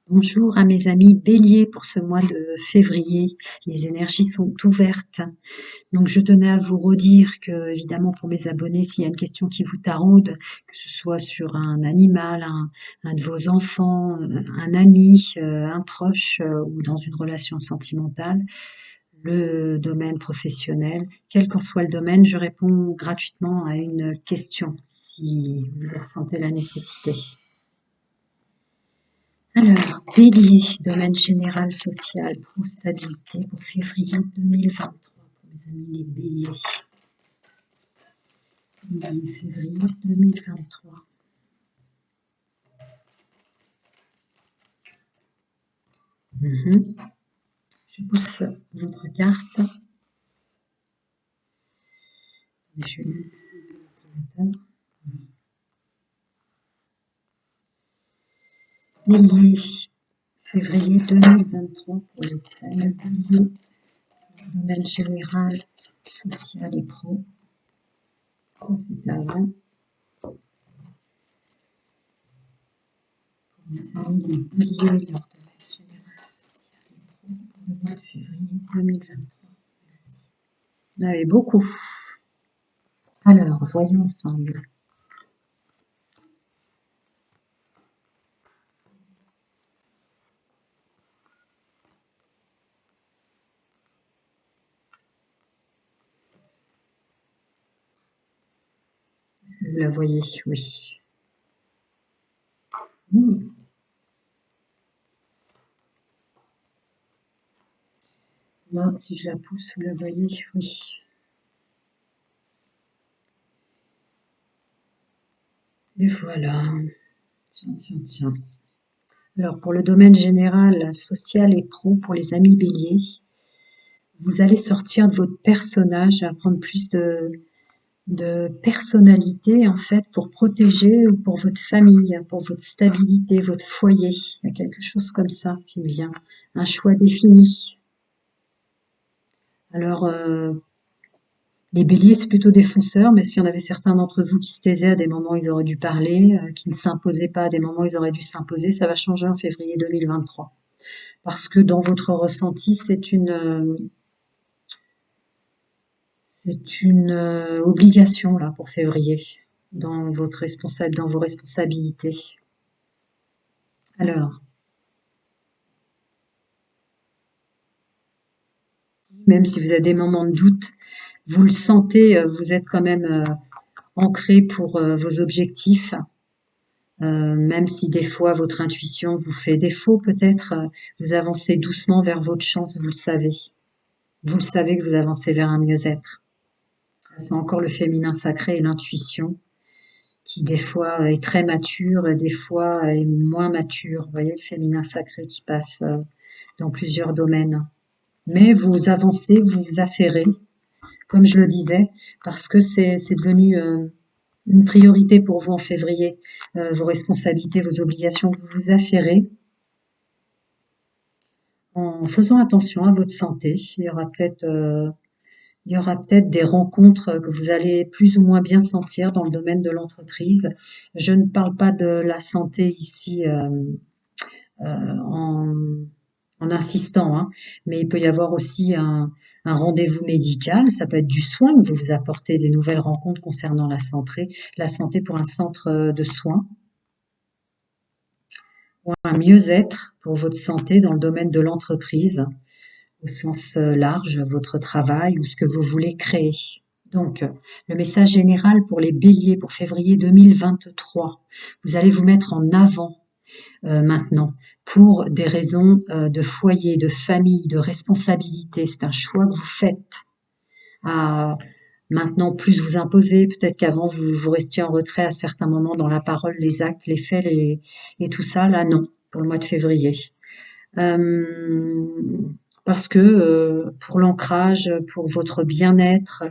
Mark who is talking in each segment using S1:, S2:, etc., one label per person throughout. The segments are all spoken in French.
S1: Bonjour à mes amis béliers pour ce mois de février. Les énergies sont ouvertes. Donc je tenais à vous redire que, évidemment, pour mes abonnés, s'il y a une question qui vous taraude, que ce soit sur un animal, un de vos enfants, un ami, un proche ou dans une relation sentimentale, le domaine professionnel, quel qu'en soit le domaine, je réponds gratuitement à une question si vous en ressentez la nécessité. Alors, bélier, domaine général, social, pro, stabilité pour février 2023 pour mes amis les béliers. Bélier, février 2023. Je pousse votre carte. Je vais l'utilisateur. Bélier, février 2023 pour les signes béliers, domaine général, social et pro. Ça, c'était avant. Pour mes amis les béliers, leur domaine général, social et pro, pour le mois de février 2023. Merci. Vous en avez beaucoup. Alors, voyons ensemble. Est-ce que vous la voyez? Oui. Là, si je la pousse, vous la voyez? Oui. Et voilà. Tiens, tiens, tiens. Alors, pour le domaine général, social et pro, pour les amis béliers, vous allez sortir de votre personnage, apprendre plus de personnalité, en fait, pour protéger ou pour votre famille, pour votre stabilité, votre foyer. Il y a quelque chose comme ça qui me vient. Un choix défini. Alors, les béliers, c'est plutôt des fonceurs, mais s'il y en avait certains d'entre vous qui se taisaient à des moments où ils auraient dû parler, qui ne s'imposaient pas à des moments où ils auraient dû s'imposer, ça va changer en février 2023. Parce que dans votre ressenti, c'est une obligation là pour février, dans dans vos responsabilités. Alors, même si vous avez des moments de doute, vous le sentez, vous êtes quand même ancré pour vos objectifs. Même si des fois votre intuition vous fait défaut peut-être, vous avancez doucement vers votre chance, vous le savez. Vous le savez que vous avancez vers un mieux-être. C'est encore le féminin sacré et l'intuition qui des fois est très mature et des fois est moins mature. Vous voyez le féminin sacré qui passe dans plusieurs domaines. Mais vous avancez, vous vous affairez, comme je le disais, parce que c'est devenu une priorité pour vous en février, vos responsabilités, vos obligations, vous vous affairez en faisant attention à votre santé. Il y aura peut-être des rencontres que vous allez plus ou moins bien sentir dans le domaine de l'entreprise. Je ne parle pas de la santé ici en, en insistant, hein, mais il peut y avoir aussi un rendez-vous médical. Ça peut être du soin que vous vous apportez des nouvelles rencontres concernant la santé pour un centre de soins ou un mieux-être pour votre santé dans le domaine de l'entreprise au sens large, votre travail ou ce que vous voulez créer. Donc, le message général pour les béliers pour février 2023, vous allez vous mettre en avant maintenant pour des raisons de foyer, de famille, de responsabilité. C'est un choix que vous faites à maintenant plus vous imposer. Peut-être qu'avant vous restiez en retrait à certains moments dans la parole, les actes, les faits et tout ça. Là, non, pour le mois de février. Parce que pour l'ancrage, pour votre bien-être,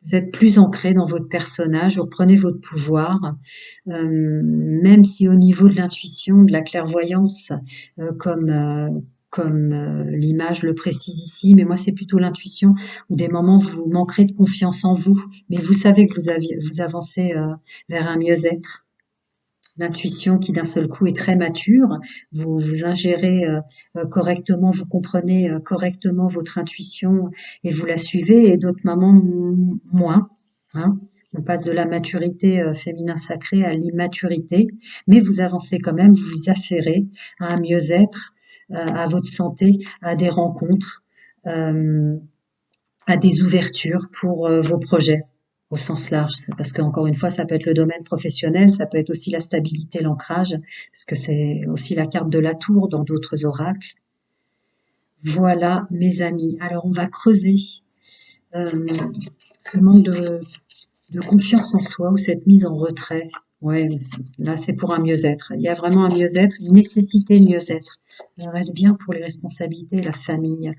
S1: vous êtes plus ancré dans votre personnage, vous reprenez votre pouvoir, même si au niveau de l'intuition, de la clairvoyance, comme comme l'image le précise ici, mais moi c'est plutôt l'intuition, où des moments vous manquerez de confiance en vous, mais vous savez que vous avancez vers un mieux-être. L'intuition qui d'un seul coup est très mature, vous ingérez correctement, vous comprenez correctement votre intuition et vous la suivez, et d'autres moments moins. Hein. On passe de la maturité féminin sacré à l'immaturité, mais vous avancez quand même, vous vous affairez à un mieux-être, à votre santé, à des rencontres, euh, à des ouvertures pour vos projets au sens large. Parce qu'encore une fois, ça peut être le domaine professionnel, ça peut être aussi la stabilité, l'ancrage, parce que c'est aussi la carte de la tour dans d'autres oracles. Voilà, mes amis. Alors, on va creuser euh, ce manque de confiance en soi ou cette mise en retrait. Ouais, là, c'est pour un mieux-être. Il y a vraiment un mieux-être, une nécessité de mieux-être. Reste bien pour les responsabilités et la famille.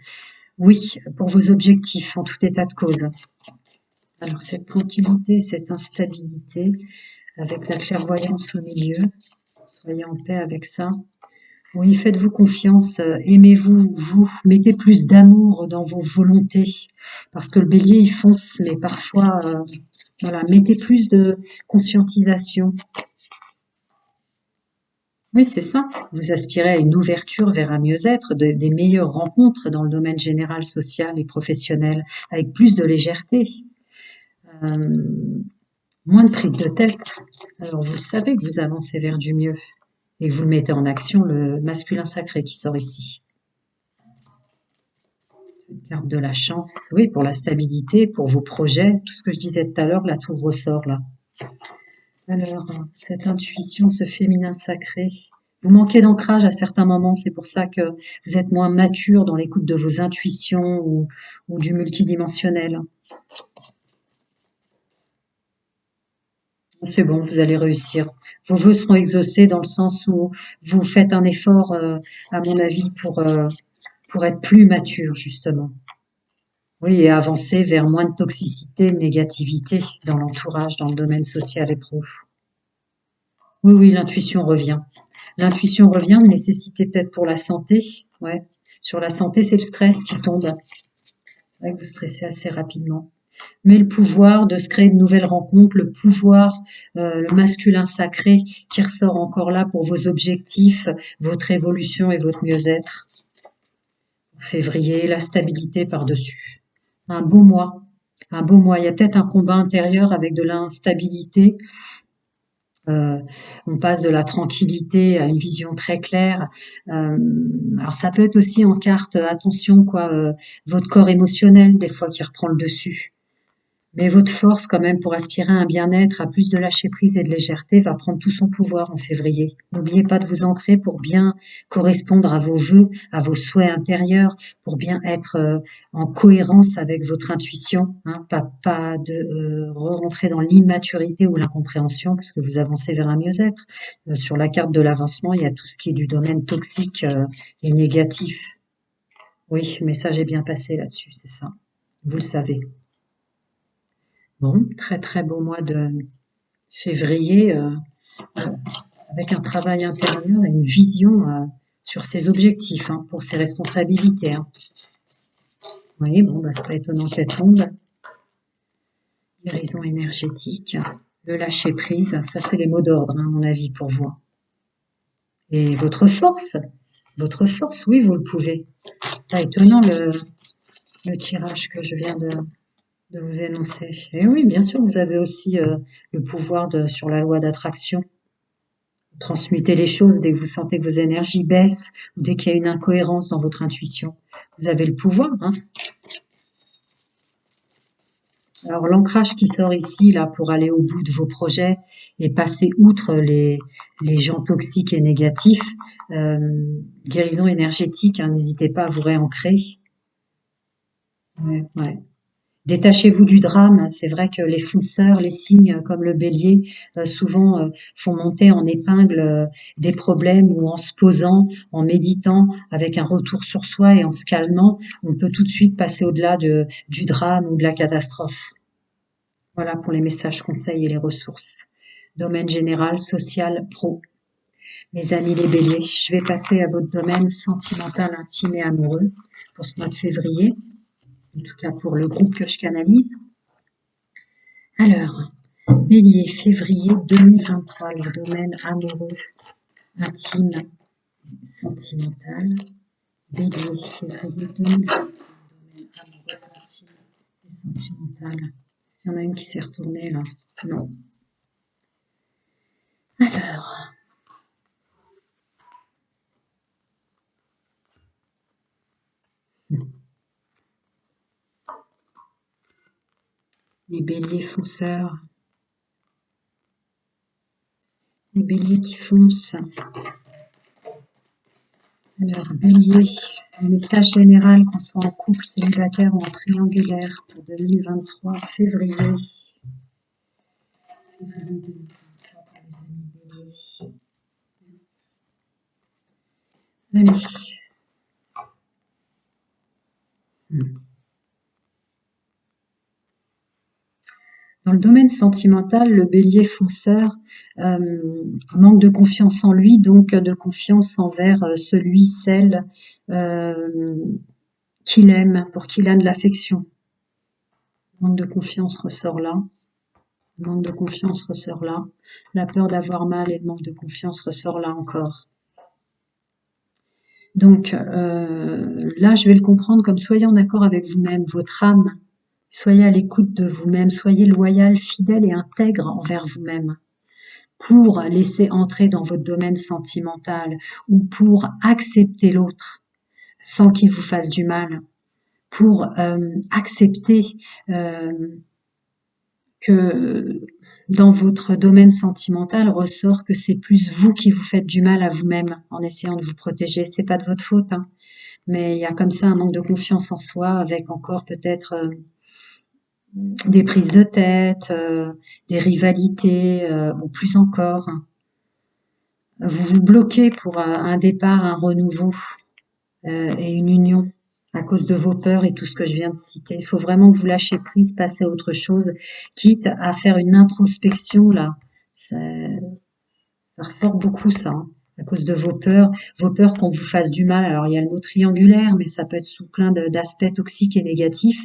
S1: Oui, pour vos objectifs, en tout état de cause. Alors, cette tranquillité, cette instabilité, avec la clairvoyance au milieu, soyez en paix avec ça. Oui, faites-vous confiance, aimez-vous, vous, mettez plus d'amour dans vos volontés, parce que le bélier, il fonce, mais parfois, voilà, mettez plus de conscientisation. Oui, c'est ça. Vous aspirez à une ouverture vers un mieux-être, des meilleures rencontres dans le domaine général, social et professionnel, avec plus de légèreté. Euh, Moins de prise de tête. Alors vous le savez que vous avancez vers du mieux et que vous le mettez en action, le masculin sacré qui sort ici. Cette carte de la chance, oui, pour la stabilité, pour vos projets, tout ce que je disais tout à l'heure, la tour ressort là. Alors, cette intuition, ce féminin sacré, vous manquez d'ancrage à certains moments, c'est pour ça que vous êtes moins mature dans l'écoute de vos intuitions ou du multidimensionnel. C'est bon, vous allez réussir. Vos vœux seront exaucés dans le sens où vous faites un effort, à mon avis, pour être plus mature, justement. Oui, et avancer vers moins de toxicité, de négativité dans l'entourage, dans le domaine social et pro. Oui, oui, l'intuition revient. L'intuition revient, de nécessité peut-être pour la santé. Ouais. Sur la santé, c'est le stress qui tombe. C'est vrai que vous stressez assez rapidement. Mais le pouvoir de se créer de nouvelles rencontres, le pouvoir, le masculin sacré qui ressort encore là pour vos objectifs, votre évolution et votre mieux-être. Février, la stabilité par-dessus. Un beau mois. Un beau mois. Il y a peut-être un combat intérieur avec de l'instabilité. Euh, on passe de la tranquillité à une vision très claire. Euh, alors ça peut être aussi en carte, attention quoi, votre corps émotionnel des fois qui reprend le dessus. Mais votre force, quand même, pour aspirer à un bien-être, à plus de lâcher prise et de légèreté, va prendre tout son pouvoir en février. N'oubliez pas de vous ancrer pour bien correspondre à vos vœux, à vos souhaits intérieurs, pour bien être en cohérence avec votre intuition, hein, pas de rentrer dans l'immaturité ou l'incompréhension, parce que vous avancez vers un mieux-être. Sur la carte de l'avancement, il y a tout ce qui est du domaine toxique et négatif. Oui, le message est bien passé là-dessus, c'est ça. Vous le savez. Bon, très très beau mois de février, avec un travail intérieur et une vision sur ses objectifs, hein, pour ses responsabilités. Hein. Vous voyez, bon, bah, c'est pas étonnant qu'elle tombe. Guérison énergétique, le lâcher prise, ça c'est les mots d'ordre, hein, à mon avis, pour vous. Et votre force, oui, vous le pouvez. Pas étonnant le tirage que je viens de vous énoncer. Et oui, bien sûr, vous avez aussi le pouvoir sur la loi d'attraction. Transmutez les choses dès que vous sentez que vos énergies baissent ou dès qu'il y a une incohérence dans votre intuition. Vous avez le pouvoir. Hein. Alors l'ancrage qui sort ici là pour aller au bout de vos projets et passer outre les gens toxiques et négatifs, guérison énergétique, hein, n'hésitez pas à vous réancrer. Ouais, ouais. Détachez-vous du drame. C'est vrai que les fonceurs, les signes comme le bélier, souvent font monter en épingle des problèmes où en se posant, en méditant, avec un retour sur soi et en se calmant, on peut tout de suite passer au-delà du drame ou de la catastrophe. Voilà pour les messages conseils et les ressources. Domaine général, social, pro. Mes amis les béliers, je vais passer à votre domaine sentimental, intime et amoureux pour ce mois de février, en tout cas pour le groupe que je canalise. Alors, bélier, février 2023, le domaine amoureux, intime, sentimental. Bélier, février 2023, domaine amoureux, intime et sentimental. Est-ce qu'il y en a une qui s'est retournée là? Non. Alors, les béliers fonceurs, les béliers qui foncent. Alors, bélier, le message général, qu'on soit en couple, célibataire ou en triangulaire pour 2023, février. Février 2023 pour les amis béliers. Allez. Dans le domaine sentimental, le bélier fonceur manque de confiance en lui, donc de confiance envers celui, celle qu'il aime, pour qui il a de l'affection. Manque de confiance ressort là. Le manque de confiance ressort là. La peur d'avoir mal et le manque de confiance ressort là encore. Donc là, je vais le comprendre comme soyez en accord avec vous-même, votre âme. Soyez à l'écoute de vous-même, soyez loyal, fidèle et intègre envers vous-même pour laisser entrer dans votre domaine sentimental ou pour accepter l'autre sans qu'il vous fasse du mal, pour accepter que dans votre domaine sentimental ressort que c'est plus vous qui vous faites du mal à vous-même en essayant de vous protéger. C'est pas de votre faute, hein, mais il y a comme ça un manque de confiance en soi avec encore peut-être des prises de tête, des rivalités ou plus encore. Vous vous bloquez pour un départ, un renouveau et une union à cause de vos peurs et tout ce que je viens de citer. Il faut vraiment que vous lâchiez prise, passez à autre chose, quitte à faire une introspection là. Ça ressort beaucoup ça, hein, à cause de vos peurs qu'on vous fasse du mal. Alors il y a le mot triangulaire, mais ça peut être sous plein d'aspects toxiques et négatifs.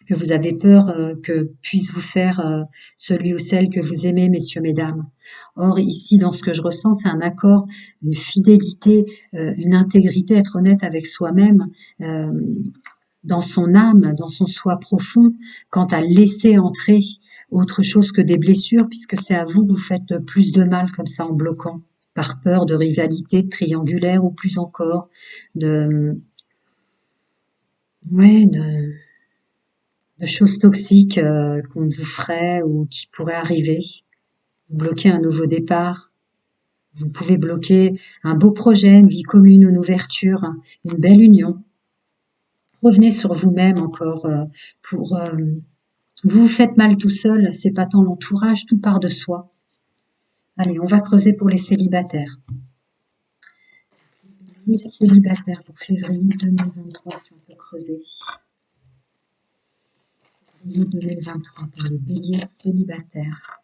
S1: Que vous avez peur que puisse vous faire celui ou celle que vous aimez, messieurs, mesdames. Or, ici, dans ce que je ressens, c'est un accord, une fidélité, une intégrité, être honnête avec soi-même, dans son âme, dans son soi profond, quant à laisser entrer autre chose que des blessures, puisque c'est à vous que vous faites plus de mal comme ça en bloquant, par peur de rivalité, de triangulaire ou plus encore, de choses toxiques qu'on vous ferait ou qui pourraient arriver. Vous bloquez un nouveau départ. Vous pouvez bloquer un beau projet, une vie commune, une ouverture, une belle union. Revenez sur vous-même encore pour... vous vous faites mal tout seul, c'est pas tant l'entourage, tout part de soi. Allez, on va creuser pour les célibataires. Les célibataires pour février 2023, si on peut creuser. 2023 pour les béliers célibataires.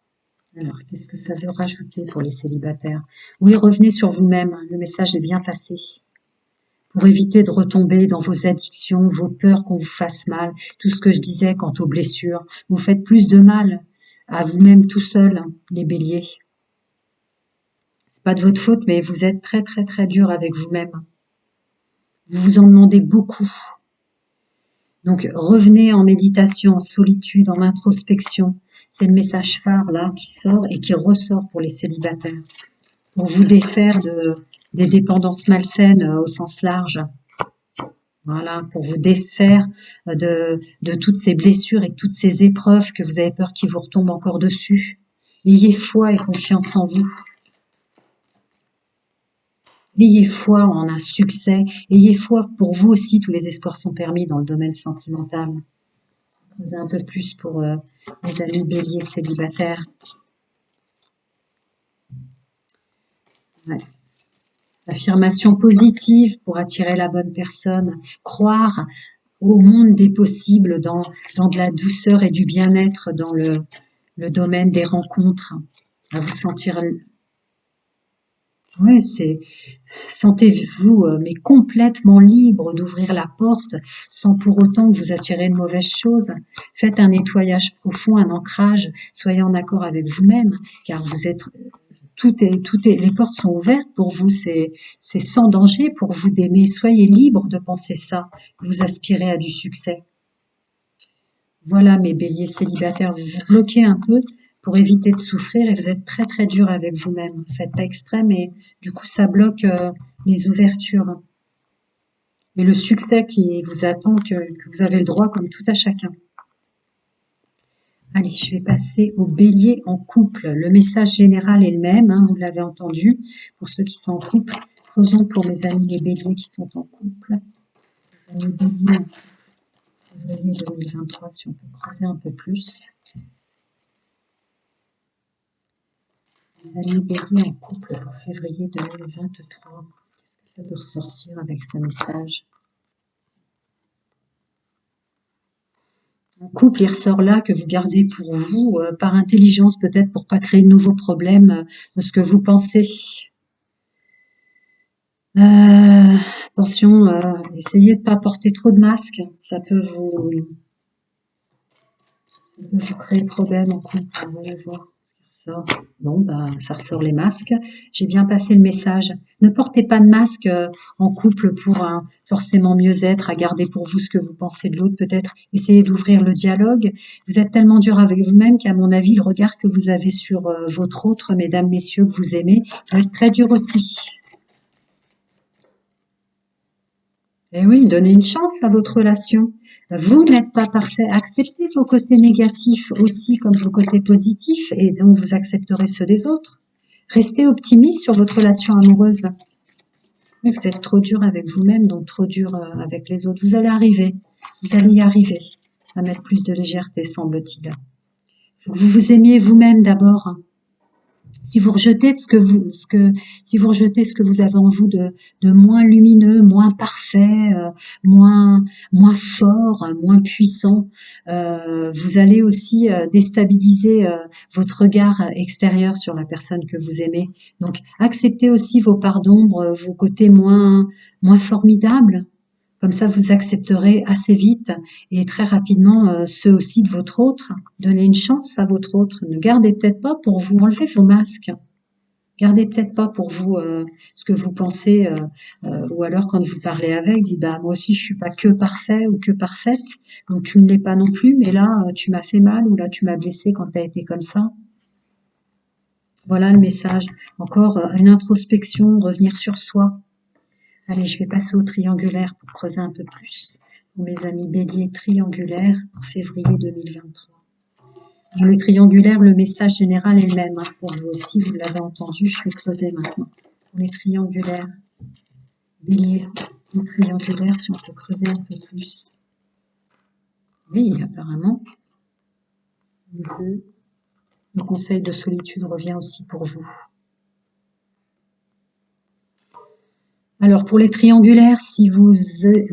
S1: Alors, qu'est-ce que ça veut rajouter pour les célibataires? Oui, revenez sur vous-même, le message est bien passé. Pour éviter de retomber dans vos addictions, vos peurs qu'on vous fasse mal, tout ce que je disais quant aux blessures, vous faites plus de mal à vous-même tout seul, les béliers. C'est pas de votre faute, mais vous êtes très très très dur avec vous-même. Vous vous en demandez beaucoup. Donc, revenez en méditation, en solitude, en introspection. C'est le message phare là qui sort et qui ressort pour les célibataires. Pour vous défaire des dépendances malsaines au sens large. Voilà, pour vous défaire de toutes ces blessures et toutes ces épreuves que vous avez peur qui vous retombent encore dessus. Ayez foi et confiance en vous. Ayez foi en un succès. Ayez foi pour vous aussi, tous les espoirs sont permis dans le domaine sentimental. Creuser un peu plus pour les amis béliers célibataires. Ouais. Affirmation positive pour attirer la bonne personne. Croire au monde des possibles, dans de la douceur et du bien-être, dans le domaine des rencontres. À vous sentir Ouais, sentez-vous mais complètement libre d'ouvrir la porte sans pour autant que vous attirez de mauvaises choses. Faites un nettoyage profond, un ancrage, soyez en accord avec vous-même, car les portes sont ouvertes pour vous, c'est sans danger pour vous d'aimer. Soyez libre de penser ça, vous aspirez à du succès. Voilà, mes béliers célibataires, vous vous bloquez un peu pour éviter de souffrir et vous êtes très très dur avec vous-même. Faites pas exprès, mais du coup, ça bloque les ouvertures et le succès qui vous attend, que vous avez le droit comme tout à chacun. Allez, je vais passer au bélier en couple. Le message général est le même, hein, vous l'avez entendu, pour ceux qui sont en couple. Faisons pour mes amis les béliers qui sont en couple. Les amis béliers en février 2023, si on peut creuser un peu plus. Les amis béliers en couple pour février 2023. Qu'est-ce que ça peut ressortir avec ce message? Un couple, il ressort là que vous gardez pour vous, par intelligence peut-être pour pas créer de nouveaux problèmes de ce que vous pensez. Attention, essayez de pas porter trop de masques, ça peut vous créer de problèmes en couple. On va voir ce qui ressort. Bon, ça ressort les masques. J'ai bien passé le message. Ne portez pas de masque en couple pour forcément mieux être, à garder pour vous ce que vous pensez de l'autre peut-être. Essayez d'ouvrir le dialogue. Vous êtes tellement dur avec vous-même qu'à mon avis, le regard que vous avez sur votre autre, mesdames, messieurs, que vous aimez, doit être très dur aussi. Eh oui, donnez une chance à votre relation. Vous n'êtes pas parfait. Acceptez vos côtés négatifs aussi comme vos côtés positifs et donc vous accepterez ceux des autres. Restez optimiste sur votre relation amoureuse. Mais vous êtes trop dur avec vous-même, donc trop dur avec les autres. Vous allez arriver. Vous allez y arriver à mettre plus de légèreté, semble-t-il. Faut que vous vous aimiez vous-même d'abord. Si vous rejetez si vous rejetez ce que vous avez en vous de moins lumineux, moins parfait, moins fort, moins puissant, vous allez aussi déstabiliser votre regard extérieur sur la personne que vous aimez. Donc, acceptez aussi vos parts d'ombre, vos côtés moins formidables. Comme ça, vous accepterez assez vite et très rapidement ceux aussi de votre autre. Donnez une chance à votre autre. Ne gardez peut-être pas pour vous, enlevez vos masques. Gardez peut-être pas pour vous ce que vous pensez, ou alors quand vous parlez avec, dites bah moi aussi je suis pas que parfait ou que parfaite, donc tu ne l'es pas non plus, mais là tu m'as fait mal ou là tu m'as blessé quand tu as été comme ça. Voilà le message. Encore une introspection, revenir sur soi. Allez, je vais passer au triangulaire pour creuser un peu plus. Pour mes amis béliers triangulaires, en février 2023. Dans le triangulaire, le message général est le même. Pour vous aussi, vous l'avez entendu, je vais creuser maintenant. Pour les triangulaires, bélier, les triangulaires, si on peut creuser un peu plus. Oui, apparemment. Le conseil de solitude revient aussi pour vous. Alors pour les triangulaires, si vous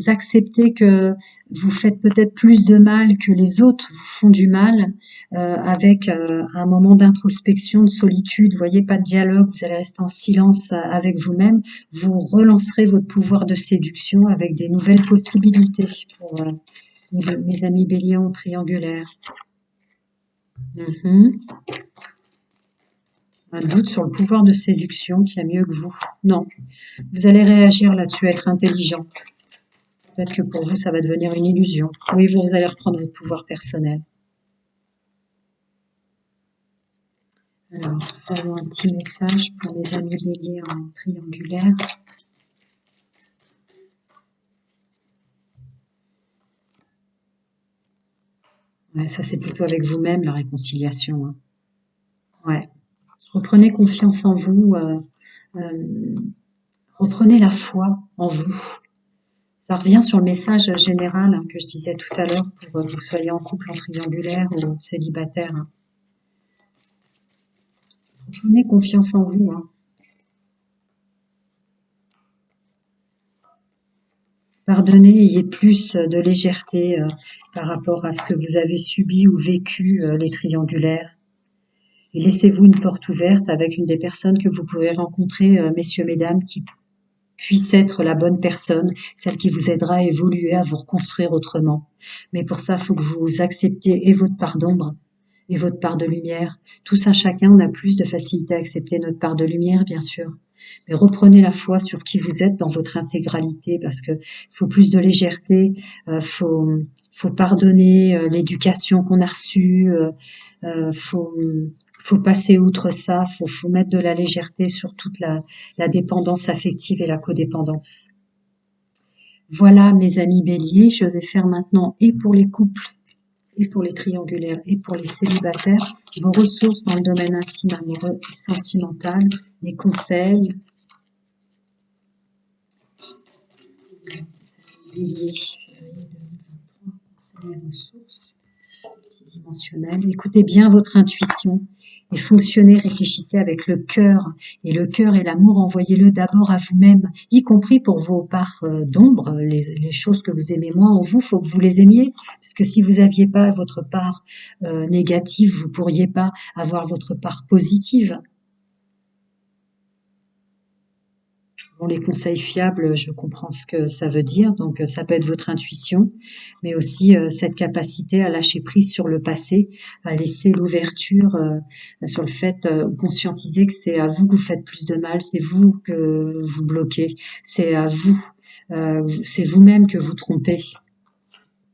S1: acceptez que vous faites peut-être plus de mal que les autres vous font du mal, avec un moment d'introspection, de solitude, vous voyez, pas de dialogue, vous allez rester en silence avec vous-même, vous relancerez votre pouvoir de séduction avec des nouvelles possibilités pour mes amis béliers en triangulaire. Un doute sur le pouvoir de séduction qui a mieux que vous. Non, vous allez réagir là-dessus, être intelligent. Peut-être que pour vous, ça va devenir une illusion. Oui, vous allez reprendre votre pouvoir personnel. Alors, voyons un petit message pour mes amis béliers en triangulaire. Ouais, ça, c'est plutôt avec vous-même, la réconciliation. Hein. Ouais. Reprenez confiance en vous. Reprenez la foi en vous. Ça revient sur le message général que je disais tout à l'heure pour que vous soyez en couple, en triangulaire ou célibataire. Prenez confiance en vous. Pardonnez, ayez plus de légèreté par rapport à ce que vous avez subi ou vécu, les triangulaires. Et laissez-vous une porte ouverte avec une des personnes que vous pouvez rencontrer, messieurs, mesdames, qui puisse être la bonne personne, celle qui vous aidera à évoluer, à vous reconstruire autrement. Mais pour ça, il faut que vous acceptiez et votre part d'ombre et votre part de lumière. Tous à chacun, on a plus de facilité à accepter notre part de lumière, bien sûr. Mais reprenez la foi sur qui vous êtes dans votre intégralité, parce que faut plus de légèreté, faut pardonner l'éducation qu'on a reçue, faut passer outre ça, faut mettre de la légèreté sur toute la dépendance affective et la codépendance. Voilà, mes amis béliers, je vais faire maintenant, et pour les couples, et pour les triangulaires, et pour les célibataires, vos ressources dans le domaine intime, amoureux et sentimental, des conseils. Bélier, février 2023, conseils et ressources multidimensionnelles. Écoutez bien votre intuition. Et fonctionnez, réfléchissez avec le cœur. Et le cœur et l'amour, envoyez-le d'abord à vous-même, y compris pour vos parts d'ombre, les choses que vous aimez moins en vous, faut que vous les aimiez. Parce que si vous aviez pas votre part négative, vous pourriez pas avoir votre part positive. Bon, les conseils fiables, je comprends ce que ça veut dire, donc ça peut être votre intuition, mais aussi cette capacité à lâcher prise sur le passé, à laisser l'ouverture sur le fait, conscientiser que c'est à vous que vous faites plus de mal, c'est vous que vous bloquez, c'est à vous, c'est vous-même que vous trompez.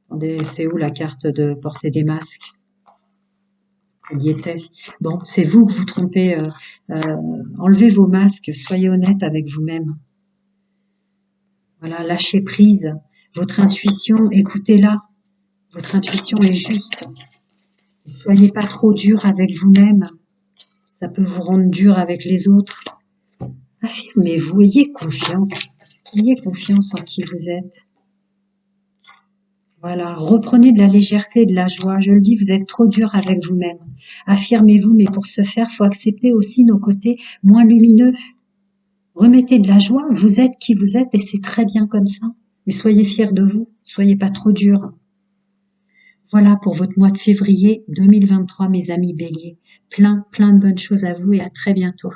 S1: Attendez, c'est où la carte de porter des masques? Elle y était. Bon, c'est vous que vous trompez, enlevez vos masques, soyez honnête avec vous-même. Voilà, lâchez prise. Votre intuition, écoutez-la. Votre intuition est juste. Soyez pas trop dur avec vous-même. Ça peut vous rendre dur avec les autres. Affirmez-vous, ayez confiance. Ayez confiance en qui vous êtes. Voilà, reprenez de la légèreté et de la joie. Je le dis, vous êtes trop dur avec vous-même. Affirmez-vous, mais pour ce faire, faut accepter aussi nos côtés moins lumineux. Remettez de la joie, vous êtes qui vous êtes et c'est très bien comme ça. Et soyez fiers de vous, soyez pas trop durs. Voilà pour votre mois de février 2023, mes amis béliers. Plein de bonnes choses à vous et à très bientôt.